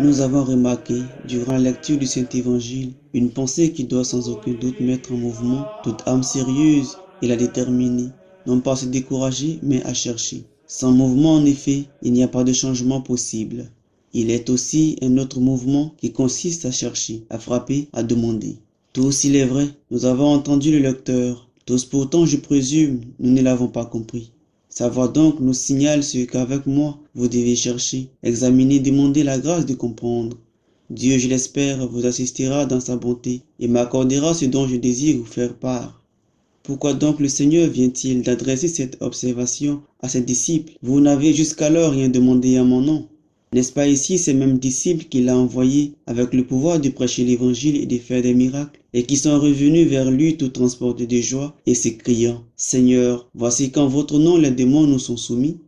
Nous avons remarqué, durant la lecture du Saint-Évangile, une pensée qui doit sans aucun doute mettre en mouvement toute âme sérieuse et la déterminer, non pas à se décourager, mais à chercher. Sans mouvement, en effet, il n'y a pas de changement possible. Il est aussi un autre mouvement qui consiste à chercher, à frapper, à demander. Tous, il est vrai, nous avons entendu le lecteur. Tous pourtant, je présume, nous ne l'avons pas compris. Sa voix donc nous signale ce qu'avec moi, vous devez chercher, examiner, demander la grâce de comprendre. Dieu, je l'espère, vous assistera dans sa bonté et m'accordera ce dont je désire vous faire part. Pourquoi donc le Seigneur vient-il d'adresser cette observation à ses disciples? Vous n'avez jusqu'alors rien demandé à mon nom. N'est-ce pas ici ces mêmes disciples qu'il a envoyés avec le pouvoir de prêcher l'évangile et de faire des miracles, et qui sont revenus vers lui tout transportés de joie et s'écriant: Seigneur, voici qu'en votre nom les démons nous sont soumis.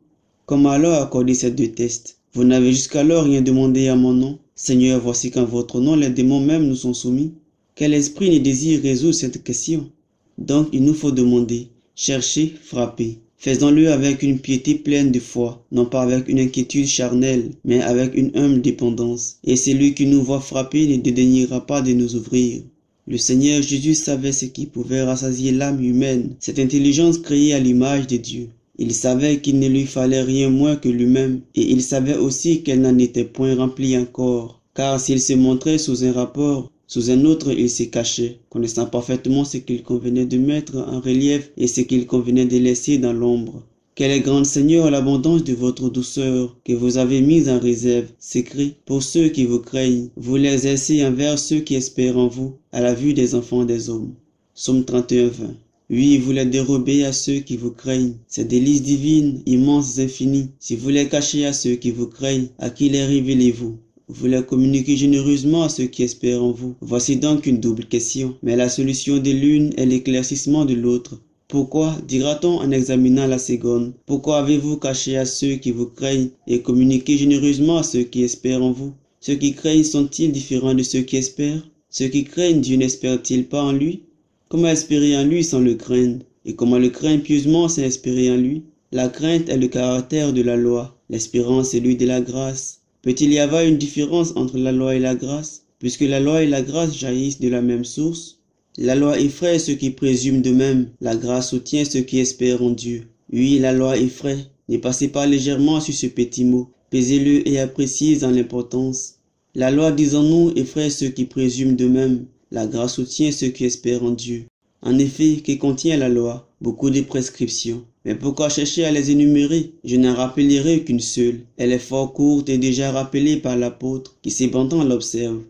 Comment alors accorder ces deux tests? Vous n'avez jusqu'alors rien demandé à mon nom. Seigneur, voici qu'en votre nom les démons même nous sont soumis. Quel esprit ne désire résoudre cette question? Donc il nous faut demander, chercher, frapper. Faisons-le avec une piété pleine de foi, non pas avec une inquiétude charnelle, mais avec une humble dépendance. Et celui qui nous voit frapper ne dédaignera pas de nous ouvrir. Le Seigneur Jésus savait ce qui pouvait rassasier l'âme humaine, cette intelligence créée à l'image de Dieu. Il savait qu'il ne lui fallait rien moins que lui-même, et il savait aussi qu'elle n'en était point remplie encore, car s'il se montrait sous un rapport, sous un autre il se cachait, connaissant parfaitement ce qu'il convenait de mettre en relief et ce qu'il convenait de laisser dans l'ombre. Quelle est grande, Seigneur, l'abondance de votre douceur que vous avez mise en réserve, secret, pour ceux qui vous craignent. Vous l'exercez envers ceux qui espèrent en vous, à la vue des enfants des hommes. Psaume 31, 20. Oui, vous les dérobez à ceux qui vous craignent. Ces délices divines, immenses, infinies, si vous les cachez à ceux qui vous craignent, à qui les révélez-vous? Vous les communiquez généreusement à ceux qui espèrent en vous. Voici donc une double question, mais la solution de l'une est l'éclaircissement de l'autre. Pourquoi, dira-t-on en examinant la seconde, pourquoi avez-vous caché à ceux qui vous craignent et communiqué généreusement à ceux qui espèrent en vous? Ceux qui craignent sont-ils différents de ceux qui espèrent? Ceux qui craignent Dieu n'espèrent-ils pas en lui? Comment espérer en lui sans le craindre? Et comment le craindre pieusement sans espérer en lui? La crainte est le caractère de la loi, l'espérance est celui de la grâce. Peut-il y avoir une différence entre la loi et la grâce, puisque la loi et la grâce jaillissent de la même source? La loi effraie ceux qui présument d'eux-mêmes, la grâce soutient ceux qui espèrent en Dieu. Oui, la loi effraie, ne passez pas légèrement sur ce petit mot, pesez-le et appréciez en l'importance. La loi, disons-nous, effraie ceux qui présument d'eux-mêmes, la grâce soutient ceux qui espèrent en Dieu. En effet, que contient la loi? Beaucoup de prescriptions. Mais pourquoi chercher à les énumérer? Je n'en rappellerai qu'une seule. Elle est fort courte et déjà rappelée par l'apôtre, qui cependant l'observe.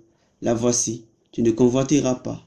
La voici, tu ne convoiteras pas.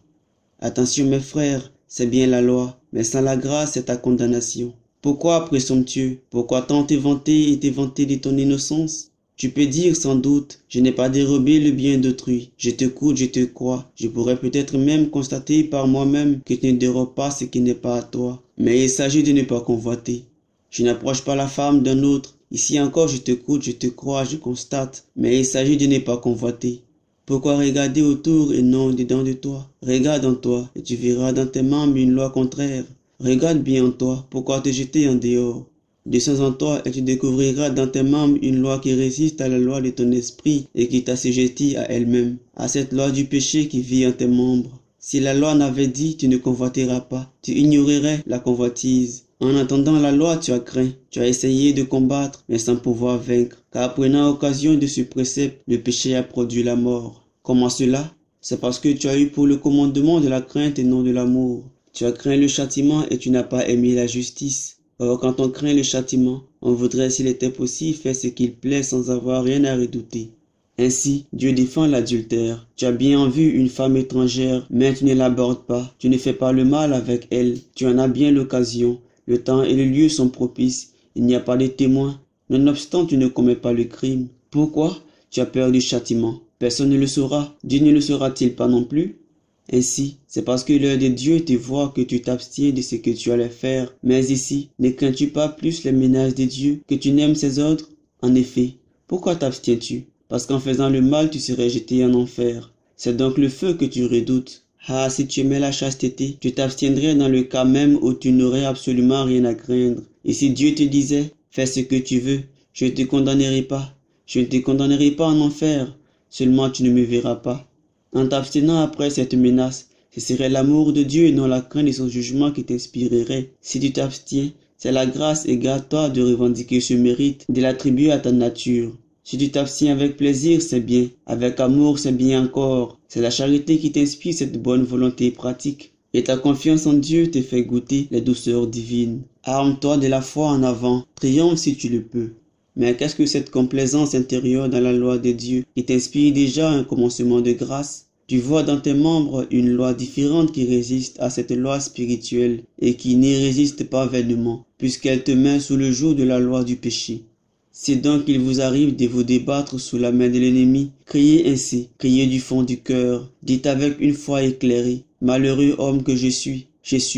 Attention mes frères, c'est bien la loi, mais sans la grâce c'est ta condamnation. Pourquoi, présomptueux? Pourquoi tant te vanter et te vanter de ton innocence? Tu peux dire sans doute, je n'ai pas dérobé le bien d'autrui, je t'écoute, je te crois, je pourrais peut-être même constater par moi-même que tu ne dérobes pas ce qui n'est pas à toi, mais il s'agit de ne pas convoiter. Je n'approche pas la femme d'un autre, ici encore je t'écoute, je te crois, je constate, mais il s'agit de ne pas convoiter. Pourquoi regarder autour et non dedans de toi? Regarde en toi et tu verras dans tes membres une loi contraire. Regarde bien en toi, pourquoi te jeter en dehors? Descends en toi et tu découvriras dans tes membres une loi qui résiste à la loi de ton esprit et qui t'assujettit à elle-même, à cette loi du péché qui vit en tes membres. Si la loi n'avait dit tu ne convoiteras pas, tu ignorerais la convoitise. En entendant la loi, tu as craint, tu as essayé de combattre, mais sans pouvoir vaincre, car prenant occasion de ce précepte, le péché a produit la mort. Comment cela? C'est parce que tu as eu pour le commandement de la crainte et non de l'amour. Tu as craint le châtiment et tu n'as pas aimé la justice. Or, quand on craint le châtiment, on voudrait, s'il était possible, faire ce qu'il plaît sans avoir rien à redouter. Ainsi, Dieu défend l'adultère. Tu as bien en vue une femme étrangère, mais tu ne l'abordes pas. Tu ne fais pas le mal avec elle. Tu en as bien l'occasion. Le temps et le lieu sont propices. Il n'y a pas de témoin. Nonobstant, tu ne commets pas le crime. Pourquoi? Tu as peur du châtiment. Personne ne le saura. Dieu ne le saura-t-il pas non plus? Ainsi, c'est parce que l'œil de Dieu te voit que tu t'abstiens de ce que tu allais faire. Mais ici, ne crains-tu pas plus les menaces de Dieu que tu n'aimes ses ordres? En effet, pourquoi t'abstiens-tu? Parce qu'en faisant le mal, tu serais jeté en enfer. C'est donc le feu que tu redoutes. Ah, si tu aimais la chasteté, tu t'abstiendrais dans le cas même où tu n'aurais absolument rien à craindre. Et si Dieu te disait, Fais ce que tu veux, je ne te condamnerai pas. Je ne te condamnerai pas en enfer, seulement tu ne me verras pas. En t'abstenant après cette menace, ce serait l'amour de Dieu et non la crainte de son jugement qui t'inspirerait. Si tu t'abstiens, c'est la grâce et garde-toi de revendiquer ce mérite, de l'attribuer à ta nature. Si tu t'abstiens avec plaisir, c'est bien. Avec amour, c'est bien encore. C'est la charité qui t'inspire cette bonne volonté pratique. Et ta confiance en Dieu te fait goûter les douceurs divines. Arme-toi de la foi en avant. Triomphe si tu le peux. Mais qu'est-ce que cette complaisance intérieure dans la loi de Dieu qui t'inspire déjà un commencement de grâce? Tu vois dans tes membres une loi différente qui résiste à cette loi spirituelle et qui n'y résiste pas vainement, puisqu'elle te met sous le joug de la loi du péché. C'est donc qu'il vous arrive de vous débattre sous la main de l'ennemi. Criez ainsi, criez du fond du cœur, dites avec une foi éclairée, malheureux homme que je suis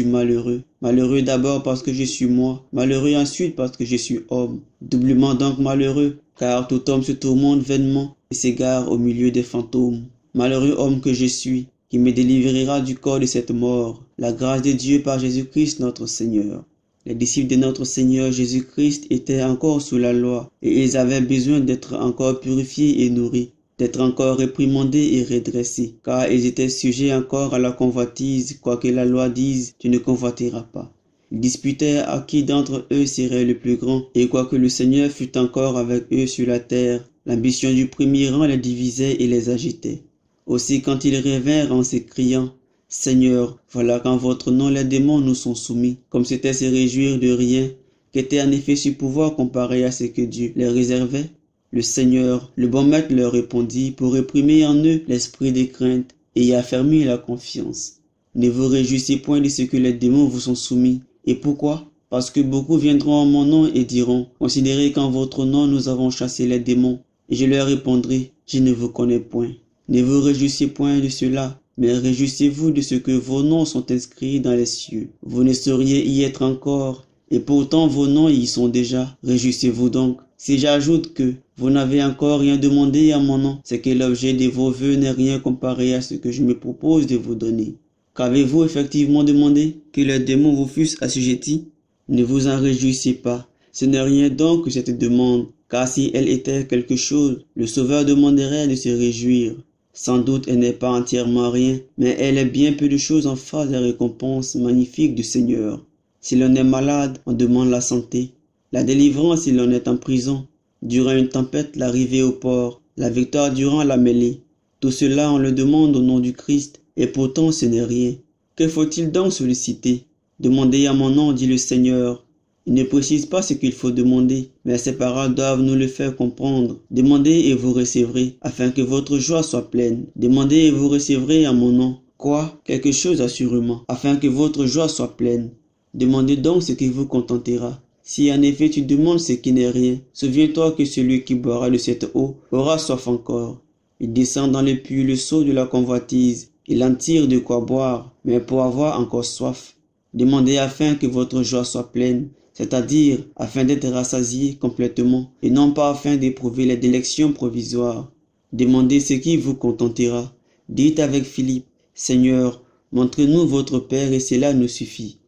malheureux. Malheureux d'abord parce que je suis moi, malheureux ensuite parce que je suis homme. Doublement donc malheureux, car tout homme se tourmente vainement et s'égare au milieu des fantômes. Malheureux homme que je suis, qui me délivrera du corps de cette mort, la grâce de Dieu par Jésus-Christ notre Seigneur. Les disciples de notre Seigneur Jésus-Christ étaient encore sous la loi, et ils avaient besoin d'être encore purifiés et nourris, d'être encore réprimandés et redressés, car ils étaient sujets encore à la convoitise, quoique la loi dise « tu ne convoiteras pas ». Ils disputaient à qui d'entre eux serait le plus grand, et quoique le Seigneur fût encore avec eux sur la terre, l'ambition du premier rang les divisait et les agitait. Aussi quand ils revinrent en s'écriant « Seigneur, voilà qu'en votre nom les démons nous sont soumis », comme c'était se réjouir de rien, qu'était en effet ce pouvoir comparé à ce que Dieu les réservait. Le Seigneur, le bon maître leur répondit pour réprimer en eux l'esprit de crainte et y affermir la confiance. Ne vous réjouissez point de ce que les démons vous sont soumis. Et pourquoi? Parce que beaucoup viendront en mon nom et diront « Considérez qu'en votre nom nous avons chassé les démons ». Et je leur répondrai « Je ne vous connais point ». Ne vous réjouissez point de cela, mais réjouissez-vous de ce que vos noms sont inscrits dans les cieux. Vous ne sauriez y être encore, et pourtant vos noms y sont déjà. Réjouissez-vous donc. Si j'ajoute que vous n'avez encore rien demandé à mon nom, c'est que l'objet de vos vœux n'est rien comparé à ce que je me propose de vous donner. Qu'avez-vous effectivement demandé? Que les démons vous fussent assujettis? Ne vous en réjouissez pas. Ce n'est rien donc que cette demande, car si elle était quelque chose, le Sauveur demanderait de se réjouir. Sans doute elle n'est pas entièrement rien, mais elle est bien peu de choses en face des récompenses magnifiques du Seigneur. Si l'on est malade, on demande la santé, la délivrance si l'on est en prison, durant une tempête, l'arrivée au port, la victoire durant la mêlée. Tout cela on le demande au nom du Christ, et pourtant ce n'est rien. Que faut-il donc solliciter? Demandez à mon nom, dit le Seigneur. Il ne précise pas ce qu'il faut demander, mais ces paroles doivent nous le faire comprendre. Demandez et vous recevrez, afin que votre joie soit pleine. Demandez et vous recevrez à mon nom. Quoi? Quelque chose assurément, afin que votre joie soit pleine. Demandez donc ce qui vous contentera. Si en effet tu demandes ce qui n'est rien, souviens-toi que celui qui boira de cette eau aura soif encore. Il descend dans le puits le seau de la convoitise, il en tire de quoi boire, mais pour avoir encore soif. Demandez afin que votre joie soit pleine, c'est-à-dire afin d'être rassasié complètement, et non pas afin d'éprouver les délections provisoires. Demandez ce qui vous contentera. Dites avec Philippe, Seigneur, montrez-nous votre Père et cela nous suffit.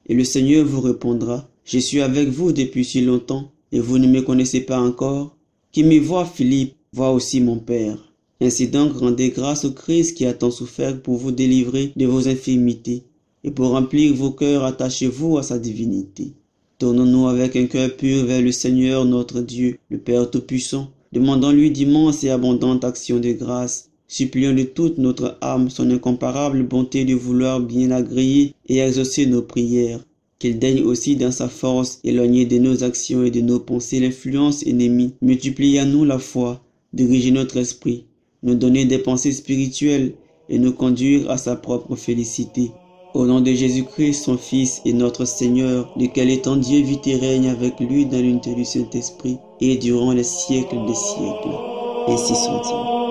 Et le Seigneur vous répondra, je suis avec vous depuis si longtemps, et vous ne me connaissez pas encore. Qui me voit, Philippe, voit aussi mon Père. Ainsi donc, rendez grâce au Christ qui a tant souffert pour vous délivrer de vos infirmités, et pour remplir vos cœurs, attachez-vous à sa divinité. Tournons-nous avec un cœur pur vers le Seigneur notre Dieu, le Père Tout-Puissant, demandons-lui d'immenses et abondantes actions de grâce, supplions de toute notre âme son incomparable bonté de vouloir bien agréer et exaucer nos prières, qu'il daigne aussi dans sa force éloigner de nos actions et de nos pensées l'influence ennemie, multiplier à nous la foi, diriger notre esprit, nous donner des pensées spirituelles et nous conduire à sa propre félicité. Au nom de Jésus-Christ, son Fils et notre Seigneur, lequel étant Dieu vit et règne avec lui dans l'unité du Saint-Esprit et durant les siècles des siècles. Ainsi soit-il.